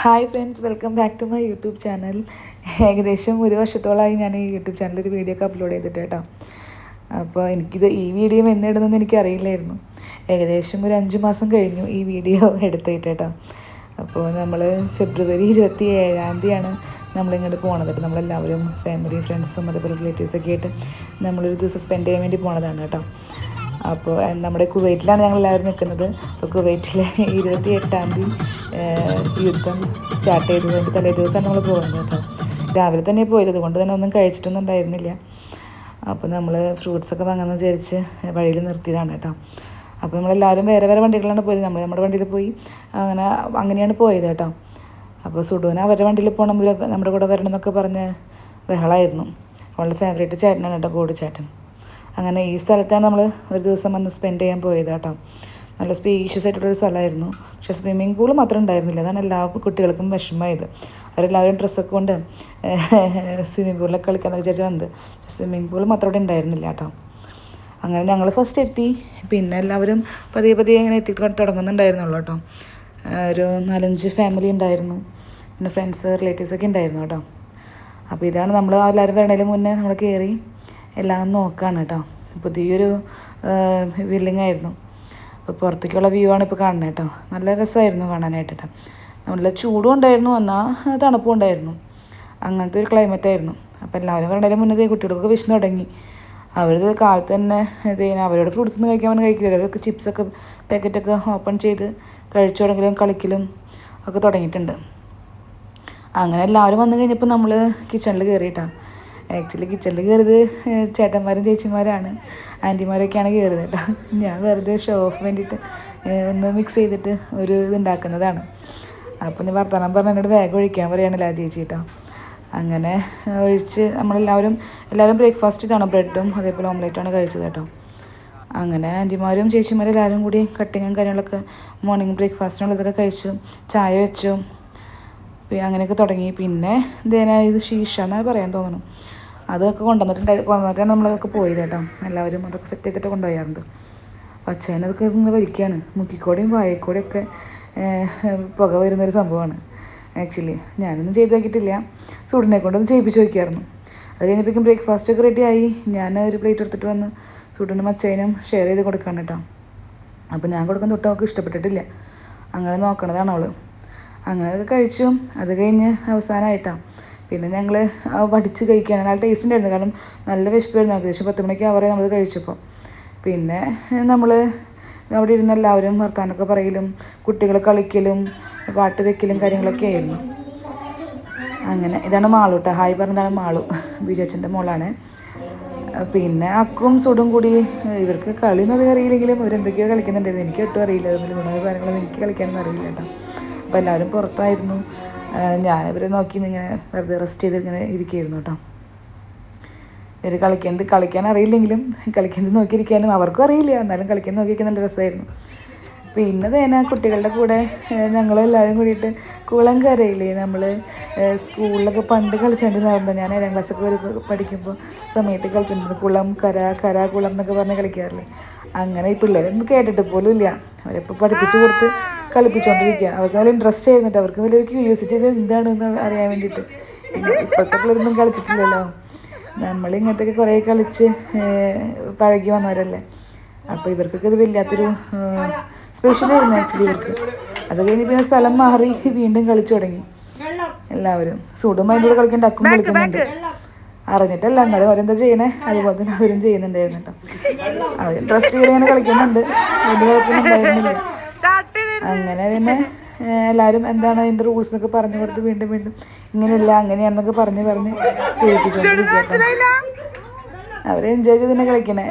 Hi friends, welcome back to my YouTube channel. ഏകദേശം ഒരു വർഷത്തോളമായി ഞാൻ ഈ യൂട്യൂബ് ചാനലിൽ ഒരു വീഡിയോ ഒക്കെ അപ്ലോഡ് ചെയ്തിട്ട് കേട്ടോ. അപ്പോൾ ഈ വീഡിയോ എന്നിടുന്നെന്ന് എനിക്കറിയില്ലായിരുന്നു. ഏകദേശം ഒരു 5 മാസം കഴിഞ്ഞു ഈ വീഡിയോ എടുത്തിട്ട് കേട്ടോ. അപ്പോൾ നമ്മൾ ഫെബ്രുവരി 27 നമ്മളിങ്ങോട്ട് പോകണത് കേട്ടോ. നമ്മളെല്ലാവരും ഫാമിലി ഫ്രണ്ട്സും അതുപോലെ റിലേറ്റീവ്സൊക്കെ ആയിട്ട് നമ്മളൊരു ദിവസം സ്പെൻഡ് ചെയ്യാൻ വേണ്ടി പോണതാണ് കേട്ടോ. അപ്പോൾ നമ്മുടെ കുവൈറ്റിലാണ് ഞങ്ങളെല്ലാവരും നിൽക്കുന്നത്. അപ്പോൾ കുവൈറ്റിലെ 28 യുദ്ധം സ്റ്റാർട്ട് ചെയ്തതുകൊണ്ട് തലേ ദിവസമാണ് നമ്മൾ പോകുന്നത് കേട്ടോ. രാവിലെ തന്നെ പോയത്, അതുകൊണ്ട് തന്നെ ഒന്നും കഴിച്ചിട്ടൊന്നും ഉണ്ടായിരുന്നില്ല. അപ്പോൾ നമ്മൾ ഫ്രൂട്ട്സൊക്കെ വാങ്ങാമെന്ന് വിചാരിച്ച് വഴിയിൽ നിർത്തിയതാണ് കേട്ടോ. അപ്പോൾ നമ്മളെല്ലാവരും വേറെ വേറെ വണ്ടികളാണ് പോയത്. നമ്മുടെ വണ്ടിയിൽ പോയി അങ്ങനെയാണ് പോയത് കേട്ടോ. അപ്പോൾ സുഡൂന അവരുടെ വണ്ടിയിൽ പോകണം, നമ്മുടെ കൂടെ വരണം എന്നൊക്കെ പറഞ്ഞ് ബഹളമായിരുന്നു. അവളുടെ ഫേവറേറ്റ് ചേട്ടനാണ് കേട്ടോ, ഗോഡ് ചേട്ടൻ. അങ്ങനെ ഈ സ്ഥലത്താണ് നമ്മൾ ഒരു ദിവസം വന്ന് സ്പെൻഡ് ചെയ്യാൻ പോയത് കേട്ടോ. നല്ല സ്പേഷ്യസ് ആയിട്ടുള്ളൊരു സ്ഥലമായിരുന്നു. പക്ഷേ സ്വിമ്മിംഗ് പൂൾ മാത്രം ഉണ്ടായിരുന്നില്ല. അതാണ് എല്ലാ കുട്ടികൾക്കും വിഷമമായത്. അവരെല്ലാവരും ഡ്രസ്സൊക്കെ കൊണ്ട് സ്വിമ്മിംഗ് പൂളിലൊക്കെ കളിക്കാമെന്ന് വിചാരിച്ച് വന്നത്. സ്വിമ്മിംഗ് പൂൾ മാത്രം അവിടെ ഉണ്ടായിരുന്നില്ല കേട്ടോ. അങ്ങനെ ഞങ്ങൾ ഫസ്റ്റ് എത്തി. പിന്നെ എല്ലാവരും പതിയെ പതിയെ ഇങ്ങനെ എത്തി തുടങ്ങുന്നുണ്ടായിരുന്നുള്ളൂ കേട്ടോ. ഒരു 4-5 ഫാമിലി ഉണ്ടായിരുന്നു. പിന്നെ ഫ്രണ്ട്സ് റിലേറ്റീവ്സൊക്കെ ഉണ്ടായിരുന്നു കേട്ടോ. അപ്പോൾ ഇതാണ് നമ്മൾ എല്ലാവരും വരണതിന് മുന്നേ നമ്മൾ കയറി എല്ലാം നോക്കുകയാണ് കേട്ടോ. പുതിയൊരു ബിൽഡിംഗ് ആയിരുന്നു. അപ്പോൾ പുറത്തേക്കുള്ള വ്യൂ ആണ് ഇപ്പോൾ കാണുന്നത് കേട്ടോ. നല്ല രസമായിരുന്നു കാണാനായിട്ട് കേട്ടോ. നല്ല ചൂടും ഉണ്ടായിരുന്നു, എന്നാൽ തണുപ്പും ഉണ്ടായിരുന്നു. അങ്ങനത്തെ ഒരു ക്ലൈമറ്റ് ആയിരുന്നു. അപ്പോൾ എല്ലാവരും വരണതിന് മുന്നേ കുട്ടികൾക്ക് വിശന്ന് തുടങ്ങി. അവരത് കാലത്ത് തന്നെ അവരോട് ഫ്രൂട്ട്സ് ഒന്നും കഴിക്കാൻ കഴിക്കില്ല. അവരൊക്കെ ചിപ്സൊക്കെ പാക്കറ്റൊക്കെ ഓപ്പൺ ചെയ്ത് കഴിച്ചു തുടങ്ങലും കളിക്കലും ഒക്കെ തുടങ്ങിയിട്ടുണ്ട്. അങ്ങനെ എല്ലാവരും വന്നു കഴിഞ്ഞപ്പോൾ നമ്മൾ കിച്ചണിൽ കയറിയിട്ടാണ്. ആക്ച്വലി കിച്ചണിൽ കയറിയത് ചേട്ടന്മാരും ചേച്ചിമാരാണ്, ആൻറ്റിമാരൊക്കെയാണ് കയറിയത് കേട്ടോ. ഞാൻ വെറുതെ ഷോ ഓഫ് വേണ്ടിയിട്ട് ഒന്ന് മിക്സ് ചെയ്തിട്ട് ഒരു ഇതുണ്ടാക്കുന്നതാണ്. അപ്പോൾ ഞാൻ വർത്തമാനം പറഞ്ഞ് എന്നോട് വേഗം ഒഴിക്കാൻ പറയുകയാണല്ലോ ആ ചേച്ചി കേട്ടോ. അങ്ങനെ ഒഴിച്ച് എല്ലാവരും ബ്രേക്ക്ഫാസ്റ്റ് ഇതാണ്, ബ്രെഡും അതേപോലെ ഓംലേറ്റാണ് കഴിച്ചത് കേട്ടോ. അങ്ങനെ ആൻറ്റിമാരും ചേച്ചിമാരും എല്ലാവരും കൂടി കട്ടിങ്ങും കാര്യങ്ങളൊക്കെ മോർണിംഗ് ബ്രേക്ക്ഫാസ്റ്റിനുള്ളതൊക്കെ കഴിച്ചു, ചായ വെച്ചു, അങ്ങനെയൊക്കെ തുടങ്ങി. പിന്നെ ഇത് ഷീഷ എന്നാണ് പറയാൻ തോന്നുന്നു. അതൊക്കെ കൊണ്ടുവന്നിട്ടാണ് നമ്മളതൊക്കെ പോയത് കേട്ടോ. എല്ലാവരും അതൊക്കെ സെറ്റ് ചെയ്തിട്ട് കൊണ്ടുപോയാറുണ്ട്. പച്ചേനതൊക്കെ ഇങ്ങനെ വലിക്കുകയാണ്. മുക്കിക്കോടെയും വായക്കോടെയൊക്കെ പുക വരുന്നൊരു സംഭവമാണ്. ആക്ച്വലി ഞാനൊന്നും ചെയ്ത് നോക്കിയിട്ടില്ല. സൂടിനെ കൊണ്ടൊന്ന് ചെയ്യിപ്പിച്ച് നോക്കിയായിരുന്നു. അത് കഴിഞ്ഞപ്പോഴേക്കും ബ്രേക്ക്ഫാസ്റ്റൊക്കെ റെഡിയായി. ഞാൻ ഒരു പ്ലേറ്റ് എടുത്തിട്ട് വന്ന് സൂടിനും മച്ചേനും ഷെയർ ചെയ്ത് കൊടുക്കാൻ കേട്ടോ. അപ്പോൾ ഞാൻ കൊടുക്കുന്ന തൊട്ട് അവൾക്ക് ഇഷ്ടപ്പെട്ടിട്ടില്ല. അങ്ങനെ നോക്കണതാണ് അവൾ. അങ്ങനെ അതൊക്കെ കഴിച്ചു. അത് കഴിഞ്ഞ് അവസാനമായിട്ടാണ് പിന്നെ ഞങ്ങൾ വടിച്ച് കഴിക്കുകയാണ്. നല്ല ടേസ്റ്റ് ഉണ്ടായിരുന്നു, കാരണം നല്ല വിശപ്പായിരുന്നു. ഏകദേശം 10 മണിക്ക് നമ്മൾ കഴിച്ചപ്പോൾ. പിന്നെ നമ്മൾ അവിടെ ഇരുന്ന് എല്ലാവരും വർത്താനമൊക്കെ പറയലും കുട്ടികൾ കളിക്കലും പാട്ട് വെക്കലും കാര്യങ്ങളൊക്കെ ആയിരുന്നു. അങ്ങനെ ഇതാണ് മാളു കേട്ടോ. ഹായ് പറഞ്ഞതാണ് മാളു, ബിജുച്ചൻ്റെ മോളാണ്. പിന്നെ അക്കും സുടും കൂടി ഇവർക്ക് കളിയൊന്നും അറിയില്ലെങ്കിലും ഇവരെന്തൊക്കെയോ കളിക്കുന്നുണ്ടായിരുന്നു. എനിക്ക് ഒട്ടും അറിയില്ല. അതിൽ കാര്യങ്ങളൊന്നും എനിക്ക് കളിക്കാനൊന്നും അറിയില്ല കേട്ടോ. അപ്പോൾ എല്ലാവരും പുറത്തായിരുന്നു. ഞാനിവരെ നോക്കി ഇങ്ങനെ വെറുതെ റെസ്റ്റ് ചെയ്ത് ഇങ്ങനെ ഇരിക്കുകയായിരുന്നു കേട്ടോ. ഇവർ കളിക്കാൻ അറിയില്ലെങ്കിലും കളിക്കുന്നത് നോക്കിയിരിക്കാനും അവർക്കും അറിയില്ല, എന്നാലും കളിക്കാൻ നോക്കിയിരിക്കാൻ നല്ല രസമായിരുന്നു. പിന്നെ കുട്ടികളുടെ കൂടെ ഞങ്ങളെല്ലാവരും കൂടിയിട്ട് കുളംകരയില്ലേ, നമ്മൾ സ്കൂളിലൊക്കെ പണ്ട് കളിച്ചുകൊണ്ടിരുന്നത്. ഞാൻ 7ാം ക്ലാസ്സൊക്കെ പഠിക്കുമ്പോൾ സമയത്ത് കളിച്ചിട്ടുണ്ട്. കുളം കുളം എന്നൊക്കെ പറഞ്ഞ് കളിക്കാറില്ലേ. അങ്ങനെ ഈ പിള്ളേരൊന്നും കേട്ടിട്ട് പോലും ഇല്ല. അവരിപ്പോൾ പഠിപ്പിച്ച് കൊടുത്ത് കളിപ്പിച്ചുകൊണ്ടിരിക്കുക. അവർക്ക് നല്ല ഇൻട്രസ്റ്റ് ആയിരുന്നിട്ട്, അവർക്ക് വലിയൊരു ക്യൂരിയോസിറ്റി എന്താണെന്ന് അറിയാൻ വേണ്ടിയിട്ട്. ഇപ്പോഴത്തെ പിള്ളേരൊന്നും കളിച്ചിട്ടില്ലല്ലോ. നമ്മളിങ്ങനത്തെയൊക്കെ കുറേ കളിച്ച് പഴകി വന്നവരല്ലേ. അപ്പോൾ ഇവർക്കൊക്കെ ഇത് വല്ലാത്തൊരു സ്പെഷ്യലായിരുന്നു ആക്ച്വലി ഇവർക്ക്. അത് കഴിഞ്ഞ് പിന്നെ സ്ഥലം മാറി വീണ്ടും കളിച്ചു തുടങ്ങി എല്ലാവരും. സൂടും അതിൻ്റെ കൂടെ കളിക്കേണ്ട, അക്കും കളിക്കുന്നുണ്ട്. അറിഞ്ഞിട്ടല്ല, എന്നാലും അവരെന്താ ചെയ്യണേ അതുപോലെ തന്നെ അവരും ചെയ്യുന്നുണ്ടായിരുന്നു കേട്ടോ. അവർ ഇൻട്രസ്റ്റ് ചെയ്ത് ഇങ്ങനെ കളിക്കുന്നുണ്ട്, വലിയ കുഴപ്പമൊന്നും ഉണ്ടായിരുന്നില്ല. അങ്ങനെ പിന്നെ എല്ലാവരും എന്താണ് അതിൻ്റെ റൂൾസ് എന്നൊക്കെ പറഞ്ഞു കൊടുത്ത് വീണ്ടും ഇങ്ങനെയല്ല അങ്ങനെയാണെന്നൊക്കെ പറഞ്ഞ് ചെയ്യിപ്പിച്ചോണ്ടിരിക്കുക. അവർ എൻജോയ് ചെയ്ത് തന്നെ കളിക്കണേ,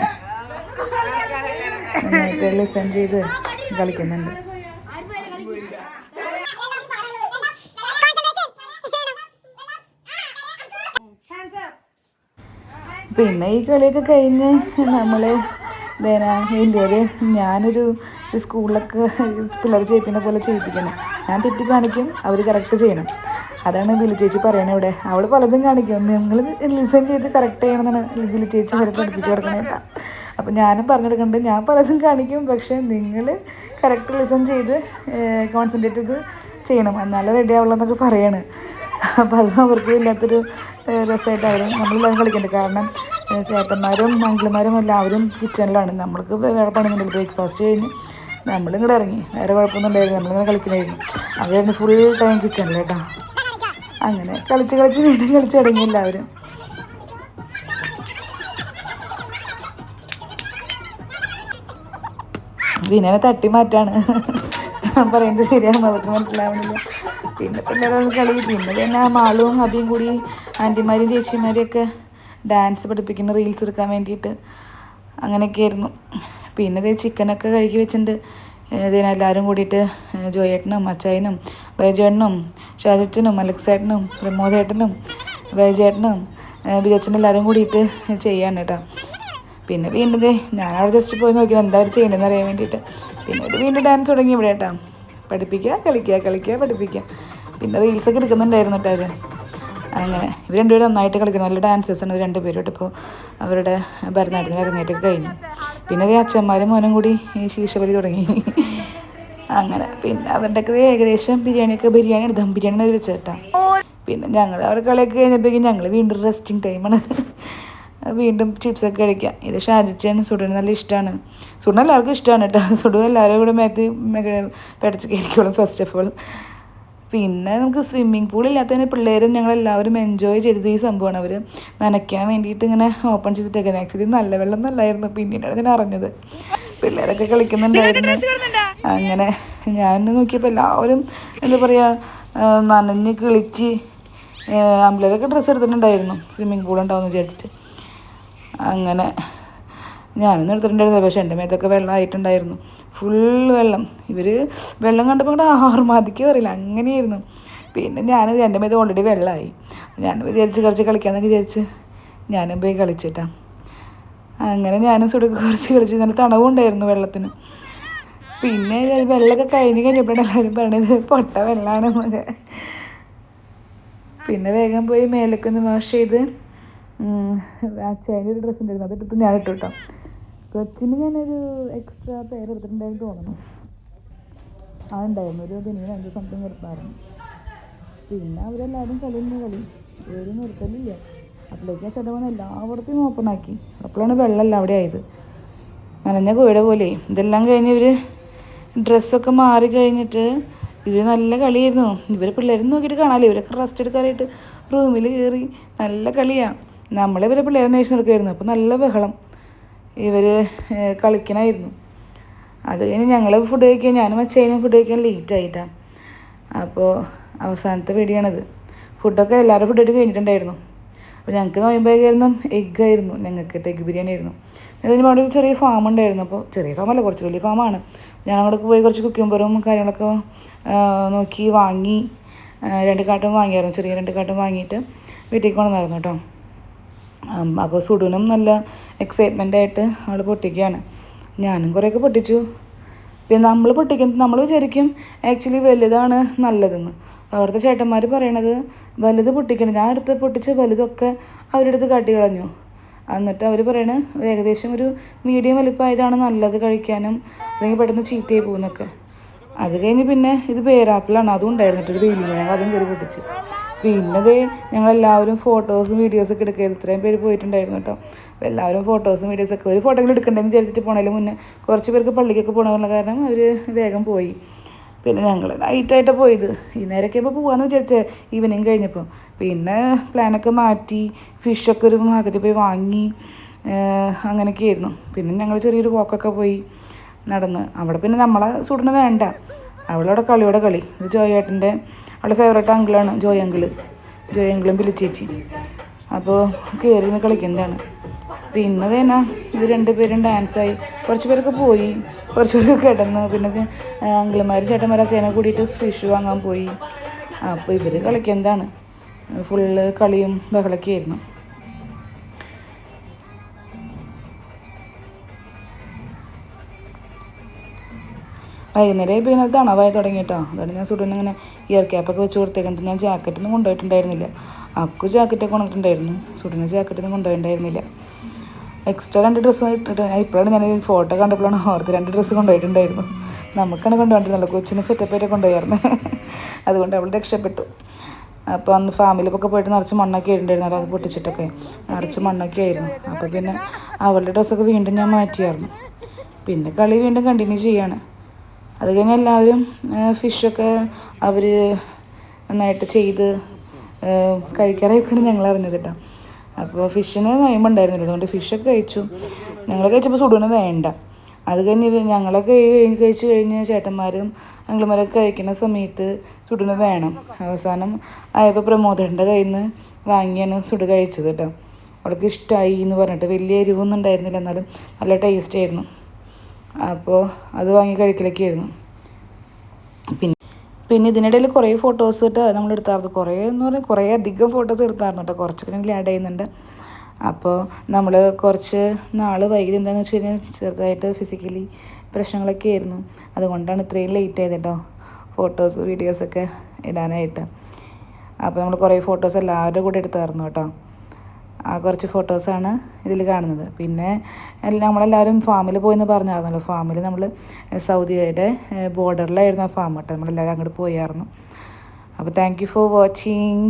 നന്നായിട്ട് ലിസൺ ചെയ്ത് കളിക്കുന്നുണ്ട്. പിന്നെ ഈ കളിയൊക്കെ കഴിഞ്ഞ് നമ്മൾ വലിയൊരു ഞാനൊരു സ്കൂളിലൊക്കെ പിള്ളേർ ചെയ്യിപ്പിക്കുന്ന പോലെ ചെയ്യിപ്പിക്കണം. ഞാൻ തെറ്റി കാണിക്കും, അവർ കറക്റ്റ് ചെയ്യണം. അതാണ് ബിലി ചേച്ചി പറയണത് ഇവിടെ. അവൾ പലതും കാണിക്കും, നിങ്ങൾ ലിസൺ ചെയ്ത് കറക്റ്റ് ചെയ്യണമെന്നാണ് ബിലി ചേച്ചി വരെ പഠിപ്പിച്ച് കൊടുക്കണേ. അപ്പോൾ ഞാനും പറഞ്ഞെടുക്കുന്നുണ്ട്, ഞാൻ പലതും കാണിക്കും, പക്ഷേ നിങ്ങൾ കറക്റ്റ് ലിസൺ ചെയ്ത് കോൺസെൻട്രേറ്റ് ചെയ്ത് ചെയ്യണം, എന്നാലും റെഡി ആവുള്ളൂ എന്നൊക്കെ പറയാണ്. അപ്പോൾ അത് അവർക്ക് ഇല്ലാത്തൊരു രസമായിട്ട് നമ്മളെല്ലാവരും കളിക്കുന്നുണ്ട്. കാരണം ചേട്ടന്മാരും അങ്കിളുമാരും എല്ലാവരും കിച്ചണിലാണ്. നമ്മൾക്ക് വേറെ പണിയൊന്നുമില്ല. ബ്രേക്ക്ഫാസ്റ്റ് കഴിഞ്ഞ് നമ്മളിങ്ങോട്ട് ഇറങ്ങി, വേറെ കുഴപ്പമൊന്നും ഉണ്ടായിരുന്നു. നമ്മളിങ്ങനെ കളിക്കണമായിരുന്നു. അവരായിരുന്നു ഫുൾ ടൈം കിച്ചണിൽ കേട്ടോ. അങ്ങനെ കളിച്ച് വീണ്ടും കളിച്ച് തുടങ്ങി എല്ലാവരും. പിന്നെ തട്ടി മാറ്റാണ് പറയുന്നത് ശരിയാണെന്ന് അവർക്ക് മനസ്സിലാവണില്ല. പിന്നെ പിള്ളേരൊന്ന് കളി. പിന്നെ മാളും അബിയും കൂടി ആൻറ്റിമാരും ചേച്ചിമാരും ഒക്കെ ഡാൻസ് പഠിപ്പിക്കുന്ന റീൽസ് എടുക്കാൻ വേണ്ടിയിട്ട് അങ്ങനെയൊക്കെ ആയിരുന്നു. പിന്നെ ഇത് ചിക്കനൊക്കെ കഴുകി വെച്ചിട്ടുണ്ട്. ഇതിനെല്ലാവരും കൂടിയിട്ട് ജോയേട്ടനും അച്ചായനും ബൈജേട്ടനും ഷാജച്ചനും അലക്സേട്ടനും പ്രമോദേട്ടനും ബൈജേട്ടനും ബിജച്ചനും എല്ലാവരും കൂടിയിട്ട് ചെയ്യാൻ കേട്ടോ. പിന്നെ വീണ്ടും ഞാനവിടെ ജസ്റ്റ് പോയി നോക്കിയത് എന്താ ചെയ്യണമെന്ന് അറിയാൻ വേണ്ടിയിട്ട്. പിന്നെ ഒരു വീണ്ടും ഡാൻസ് തുടങ്ങി ഇവിടെ കേട്ടോ. പഠിപ്പിക്കുക കളിക്കുക പഠിപ്പിക്കുക. പിന്നെ റീൽസൊക്കെ എടുക്കുന്നുണ്ടായിരുന്നു കേട്ടോ അവർ. അങ്ങനെ ഇവർ രണ്ടുപേരും നന്നായിട്ട് കളിക്കണം. നല്ല ഡാൻസേഴ്സാണ് ഇവർ രണ്ടുപേരും. ഇപ്പോൾ അവരുടെ ഭരതനാട്യത്തിന് ഇറങ്ങിയിട്ടൊക്കെ കഴിഞ്ഞു. പിന്നെ അതേ അച്ഛന്മാരും മോനും കൂടി ഈ ശീർഷബലി തുടങ്ങി. അങ്ങനെ പിന്നെ അവരുടെയൊക്കെ ഏകദേശം ബിരിയാണി ദം ബിരിയാണി അവർ വെച്ചേട്ടാ. പിന്നെ ഞങ്ങൾ അവരുടെ കളിയൊക്കെ കഴിഞ്ഞപ്പോഴേക്കും ഞങ്ങൾ വീണ്ടും റെസ്റ്റിംഗ് ടൈമാണ്. വീണ്ടും ചിപ്സൊക്കെ കഴിക്കാം. ഇത് ഷാജിച്ചൻ സുഡുവിന് നല്ല ഇഷ്ടമാണ്. സുഡുവിന് എല്ലാവർക്കും ഇഷ്ടമാണ് കേട്ടോ. സുഡു എല്ലാവരും കൂടെ മേത്ത് പിടച്ച് കയറിക്കോളും ഫസ്റ്റ് ഓഫ് ഓൾ. പിന്നെ നമുക്ക് സ്വിമ്മിങ് പൂൾ ഇല്ലാത്തതിന് പിള്ളേരും ഞങ്ങളെല്ലാവരും എൻജോയ് ചെയ്തത് ഈ സംഭവമാണ്. അവർ നനയ്ക്കാൻ വേണ്ടിയിട്ട് ഇങ്ങനെ ഓപ്പൺ ചെയ്തിട്ടേക്കുന്നത്. ആക്ച്വലി നല്ല വെള്ളം നല്ലായിരുന്നു. പിന്നീടാണ് ഞാൻ അറിഞ്ഞത്. പിള്ളേരൊക്കെ കളിക്കുന്നുണ്ടായിരുന്നു. അങ്ങനെ ഞാൻ നോക്കിയപ്പോൾ എല്ലാവരും എന്താ പറയുക നനഞ്ഞ് കിളിച്ച് ആമ്പിളേരൊക്കെ ഡ്രസ്സ് എടുത്തിട്ടുണ്ടായിരുന്നു. സ്വിമ്മിങ് പൂൾ ഉണ്ടാവുമെന്ന് വിചാരിച്ചിട്ട്. അങ്ങനെ ഞാനൊന്നും എടുത്തിട്ടുണ്ടായിരുന്നില്ല. പക്ഷേ എൻ്റെ മേത്തൊക്കെ വെള്ളമായിട്ടുണ്ടായിരുന്നു. ഫുൾ വെള്ളം. ഇവർ വെള്ളം കണ്ടപ്പോൾ കൂടെ ആറുമാതിക്ക് പറയില്ല, അങ്ങനെയായിരുന്നു. പിന്നെ എൻ്റെ മേത്ത് ഓൾറെഡി വെള്ളമായി. ഞാൻ വിചാരിച്ച് കുറച്ച് കളിക്കാമെന്നൊക്കെ വിചാരിച്ച് ഞാനും പോയി കളിച്ചിട്ടാ. അങ്ങനെ ഞാനും സുടുക്ക് കുറച്ച് കളിച്ച്. നല്ല തണവുണ്ടായിരുന്നു വെള്ളത്തിന്. പിന്നെ വെള്ളമൊക്കെ കഴിഞ്ഞപ്പോഴാണ് എല്ലാവരും പറയണത് പൊട്ട വെള്ളമാണെന്നൊക്കെ. പിന്നെ വേഗം പോയി മേലൊക്കെ ഒന്ന് വാഷ് ചെയ്ത് അച്ഛൻ്റെ ഒരു ഡ്രസ്സ് ഉണ്ടായിരുന്നു, അതെടുത്ത് ഞാൻ ഇട്ടു കേട്ടോ. കൊച്ചിന് ഞാനൊരു എക്സ്ട്രാ പേര് എടുത്തിട്ടുണ്ടായിരുന്നു തോന്നുന്നു. അതുണ്ടായിരുന്നു ഒരു ബനിയൻ 5 സംതിങ് എടുത്തായിരുന്നു. പിന്നെ അവരെല്ലാവരും കളി ഒരു നിർത്തലില്ല. അപ്പോഴേക്കും ആ ചടവന്ന് എല്ലായിടത്തും ഓപ്പണാക്കി. അപ്പോഴാണ് വെള്ളമല്ല അവിടെ ആയത്, നനഞ്ഞ കോഴിയുടെ പോലെ. ഇതെല്ലാം കഴിഞ്ഞ് ഇവർ ഡ്രസ്സൊക്കെ മാറി കഴിഞ്ഞിട്ട് ഇവർ നല്ല കളിയായിരുന്നു. ഇവർ പിള്ളേരും നോക്കിയിട്ട് കാണാമല്ലോ. ഇവരൊക്കെ റെസ്റ്റ് എടുക്കാനായിട്ട് റൂമിൽ കയറി നല്ല കളിയാണ്. നമ്മളിവരെ പിള്ളേരെ നേഴ്സ് എടുക്കുമായിരുന്നു. അപ്പോൾ നല്ല ബഹളം. ഇവർ കളിക്കണമായിരുന്നു. അത് കഴിഞ്ഞ് ഞങ്ങൾ ഫുഡ് കഴിക്കാൻ, ഞാനും അച്ഛനും ഫുഡ് കഴിക്കാൻ ലേറ്റായിട്ടാണ്. അപ്പോൾ അവസാനത്തെ പേടിയാണത്. ഫുഡൊക്കെ എല്ലാവരും ഫുഡായിട്ട് കഴിഞ്ഞിട്ടുണ്ടായിരുന്നു. അപ്പോൾ ഞങ്ങൾക്ക് നോയമ്പായിരുന്നു. എഗ്ഗായിരുന്നു ഞങ്ങൾക്ക്, എഗ്ഗ് ബിരിയാണി ആയിരുന്നു. അതിന് അവിടെ ഒരു ചെറിയ ഫാം ഉണ്ടായിരുന്നു. അപ്പോൾ ചെറിയ ഫാമല്ല, കുറച്ച് വലിയ ഫാമാണ്. ഞാൻ അങ്ങോട്ട് പോയി കുറച്ച് കുക്കുംബറും കാര്യങ്ങളൊക്കെ നോക്കി വാങ്ങി. 2 കാട്ടും വാങ്ങിയായിരുന്നു. ചെറിയ 2 കാട്ടും വാങ്ങിയിട്ട് വീട്ടിലേക്ക് കൊണ്ടുവന്നായിരുന്നു കേട്ടോ. അപ്പോൾ സുഡുനും നല്ല എക്സൈറ്റ്മെൻ്റ് ആയിട്ട് അവൾ പൊട്ടിക്കുകയാണ്. ഞാനും കുറേയൊക്കെ പൊട്ടിച്ചു. പിന്നെ നമ്മൾ വിചാരിക്കും ആക്ച്വലി വലുതാണ് നല്ലതെന്ന്. അവിടുത്തെ ചേട്ടന്മാർ പറയണത് വലുത് പൊട്ടിക്കണം. ഞാൻ അടുത്ത് പൊട്ടിച്ച് വലുതൊക്കെ അവരുടെ അടുത്ത് കാട്ടി കളഞ്ഞു. എന്നിട്ട് അവർ പറയണ ഏകദേശം ഒരു മീഡിയം വലിപ്പമായതാണ് നല്ലത് കഴിക്കാനും, അല്ലെങ്കിൽ പെട്ടെന്ന് ചീത്തയായി പോകുന്നൊക്കെ. അത് കഴിഞ്ഞ് പിന്നെ ഇത് പേരാപ്പിളാണ്, അതും ഉണ്ടായിരുന്നിട്ടൊരു വെയിലില്ല. ഞങ്ങൾ അതും കയറി പൊട്ടിച്ച്. പിന്നെ ഞങ്ങളെല്ലാവരും ഫോട്ടോസും വീഡിയോസൊക്കെ എടുക്കുകയായിരുന്നു. ഇത്രയും പേര് പോയിട്ടുണ്ടായിരുന്നു കേട്ടോ. അപ്പോൾ എല്ലാവരും ഫോട്ടോസും വീഡിയോസൊക്കെ ഒരു ഫോട്ടോകൾ എടുക്കണ്ടെന്ന് വിചാരിച്ചിട്ട് പോണതിന് മുന്നേ കുറച്ച് പേർക്ക് പള്ളിക്കൊക്കെ പോകണമെന്നുള്ള കാരണം അവർ വേഗം പോയി. പിന്നെ ഞങ്ങൾ നൈറ്റായിട്ടാണ് പോയത്. ഈ നേരമൊക്കെ ഇപ്പോൾ പോകാമെന്ന് വിചാരിച്ചത് ഈവനിങ് കഴിഞ്ഞപ്പോൾ. പിന്നെ പ്ലാനൊക്കെ മാറ്റി ഫിഷൊക്കെ ഒരു മാർക്കറ്റിൽ പോയി വാങ്ങി. അങ്ങനെയൊക്കെ ആയിരുന്നു. പിന്നെ ഞങ്ങൾ ചെറിയൊരു വാക്കൊക്കെ പോയി നടന്ന്. അവിടെ പിന്നെ നമ്മളെ സുഡുന് വേണ്ട, അവളവിടെ കളി. ഇത് ജോയേട്ടൻ്റെ അവളുടെ ഫേവറേറ്റ് അങ്കിളാണ് ജോയ് അങ്കിളും പിലിച്ചേച്ചി. അപ്പോൾ കയറി നിന്ന് കളിക്കുന്നതാണ്. പിന്നെ തന്നെ ഇത് 2 പേരും ഡാൻസായി. കുറച്ച് പേരൊക്കെ പോയി, കുറച്ച് പേരൊക്കെ കിടന്നു. പിന്നെ അങ്കിളുമാരും ചേട്ടന്മാരും അച്ഛനെ കൂടിയിട്ട് ഫിഷ് വാങ്ങാൻ പോയി. അപ്പോൾ ഇവർ കളിക്കുന്നതാണ്. ഫുള്ള് കളിയും ബഹളൊക്കെ ആയിരുന്നു. വൈകുന്നേരം പിന്നെ തണവായി തുടങ്ങിയിട്ടോ. അതുകൊണ്ട് ഞാൻ സുഡുവിന് ഇങ്ങനെ ഇയർ ക്യാപ്പൊക്കെ വെച്ച് കൊടുത്തേക്കുന്നത്. ഞാൻ ജാക്കറ്റൊന്നും കൊണ്ടുപോയിട്ടുണ്ടായിരുന്നില്ല. അക്കു ജാക്കറ്റൊക്കെ കൊണ്ടിട്ടുണ്ടായിരുന്നു, സുഡുവിന് ജാക്കറ്റൊന്നും കൊണ്ടുപോയിട്ടുണ്ടായിരുന്നില്ല. എക്സ്ട്രാ 2 ഡ്രസ്സ് ഇട്ടിട്ട് ഇപ്പോഴാണ് ഞാൻ ഫോട്ടോ കണ്ടപ്പോഴാണ് ഓർത്ത് 2 ഡ്രസ്സ് കൊണ്ടുപോയിട്ടുണ്ടായിരുന്നു. നമുക്കാണ് കൊണ്ടുപോയിട്ടുണ്ടല്ലോ, കൊച്ചിന് സെറ്റപ്പായിട്ട് കൊണ്ടുപോയായിരുന്നു. അതുകൊണ്ട് അവൾ രക്ഷപ്പെട്ടു. അപ്പോൾ അന്ന് ഫാമിലിയൊക്കെ പോയിട്ട് നിറച്ച് മണ്ണൊക്കെ ആയിട്ടുണ്ടായിരുന്നു, അത് പൊട്ടിച്ചിട്ടൊക്കെ നിറച്ച് മണ്ണൊക്കെ ആയിരുന്നു. അപ്പോൾ പിന്നെ അവളുടെ ഡ്രസ്സൊക്കെ വീണ്ടും ഞാൻ മാറ്റിയായിരുന്നു. പിന്നെ കളി വീണ്ടും കണ്ടിന്യൂ ചെയ്യാണ്. അത് കഴിഞ്ഞ് എല്ലാവരും ഫിഷൊക്കെ അവർ നന്നായിട്ട് ചെയ്ത് കഴിക്കാറായപ്പോഴാണ് ഞങ്ങൾ അറിഞ്ഞത് കേട്ടോ. അപ്പോൾ ഫിഷിന് നയമുണ്ടായിരുന്നില്ല, അതുകൊണ്ട് ഫിഷൊക്കെ കഴിച്ചു. ഞങ്ങൾ കഴിച്ചപ്പോൾ സുഡുവിന് വേണ്ട. അത് കഴിഞ്ഞ് ഞങ്ങളൊക്കെ കഴിച്ച് കഴിഞ്ഞ് ചേട്ടന്മാരും അങ്കിളുമാരൊക്കെ കഴിക്കുന്ന സമയത്ത് സുഡുവിന് വേണം. അവസാനം ആയപ്പോൾ പ്രമോദൻ്റെ കയ്യിൽ നിന്ന് വാങ്ങിയാണ് സുഡു കഴിച്ചത് കേട്ടോ. അവൾക്ക് ഇഷ്ടമായി എന്ന് പറഞ്ഞിട്ട്, വലിയ എരിവൊന്നും ഉണ്ടായിരുന്നില്ല, എന്നാലും നല്ല ടേസ്റ്റ് ആയിരുന്നു. അപ്പോൾ അത് വാങ്ങി കഴിക്കലൊക്കെ ആയിരുന്നു. പിന്നെ ഇതിനിടയിൽ കുറേ ഫോട്ടോസ് കേട്ടോ നമ്മൾ എടുത്തായിരുന്നു. കുറേ എന്ന് പറഞ്ഞാൽ കുറേ അധികം ഫോട്ടോസ് എടുത്തായിരുന്നു കേട്ടോ. കുറച്ചൊക്കെ ഞങ്ങൾ ആഡ് ചെയ്യുന്നുണ്ട്. അപ്പോൾ നമ്മൾ കുറച്ച് നാൾ വൈകി എന്താണെന്ന് വെച്ച് കഴിഞ്ഞാൽ ചെറുതായിട്ട് ഫിസിക്കലി പ്രശ്നങ്ങളൊക്കെ ആയിരുന്നു. അതുകൊണ്ടാണ് ഇത്രയും ലേറ്റ് ആയത് കേട്ടോ ഫോട്ടോസ് വീഡിയോസൊക്കെ ഇടാനായിട്ട്. അപ്പോൾ നമ്മൾ കുറേ ഫോട്ടോസ് എല്ലാവരുടെ കൂടെ എടുത്തായിരുന്നു കേട്ടോ. ആ കുറച്ച് ഫോട്ടോസാണ് ഇതിൽ കാണുന്നത്. പിന്നെ നമ്മളെല്ലാവരും ഫാമിൽ പോയെന്ന് പറഞ്ഞായിരുന്നല്ലോ. ഫാമിൽ നമ്മൾ സൗദിയുടെ ബോർഡറിലായിരുന്നു ആ ഫാം കേട്ടോ. നമ്മളെല്ലാവരും അങ്ങോട്ട് പോയായിരുന്നു. അപ്പോൾ താങ്ക് യു ഫോർ വാച്ചിങ്.